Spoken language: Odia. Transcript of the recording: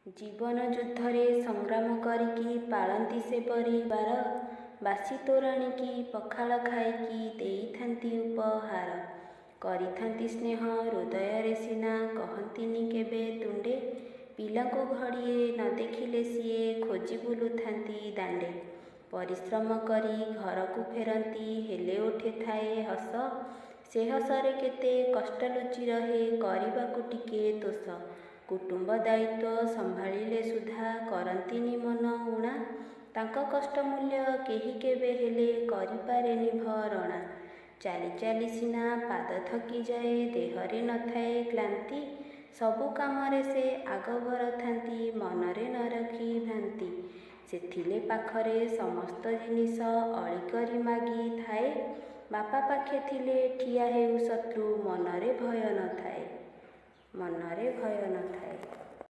ଜୀବନ ଯୁଦ୍ଧରେ ସଂଗ୍ରାମ କରିକି ପାଳନ୍ତି ସେ ପରିବାର। ବାସି ତୋରାଣିକି ପଖାଳ ଖାଇକି ଦେଇଥାନ୍ତି ଉପହାର। କରିଥାନ୍ତି ସ୍ନେହ ହୃଦୟରେ ସିନା କହନ୍ତିନି କେବେ ତୁଣ୍ଡେ। ପିଲାଙ୍କୁ ଘଡ଼ିଏ ନ ଦେଖିଲେ ସିଏ ଖୋଜି ବୁଲୁଥାନ୍ତି ଦାଣ୍ଡେ। ପରିଶ୍ରମ କରି ଘରକୁ ଫେରନ୍ତି ହେଲେ ଓଠେ ଥାଏ ହସ। ସେ ହସରେ କେତେ କଷ୍ଟ ଲୁଚି ରହେ କରିବାକୁ ଟିକେ ତୋଷ। କୁଟୁମ୍ବ ଦାୟିତ୍ୱ ସମ୍ଭାଳିଲେ ସୁଦ୍ଧା କରନ୍ତିନି ମନ ଉଣା। ତାଙ୍କ କଷ୍ଟ ମୂଲ୍ୟ କେହି କେବେ ହେଲେ କରିପାରେନି ଭରଣା। ଚାଲି ଚାଲି ସିନା ପାଦ ଥକିଯାଏ ଦେହରେ ନଥାଏ କ୍ଳାନ୍ତି। ସବୁ କାମରେ ସେ ଆଗଭର ଥାନ୍ତି ମନରେ ନ ରଖି ଭ୍ରାନ୍ତି। ସେଥିଲେ ପାଖରେ ସମସ୍ତ ଜିନିଷ ଅଳି କରି ମାଗି ଥାଏ। ବାପା ପାଖେ ଥିଲେ ଠିଆ ହେଉ ଶତ୍ରୁ ମନରେ ଭୟ ନଥାଏ।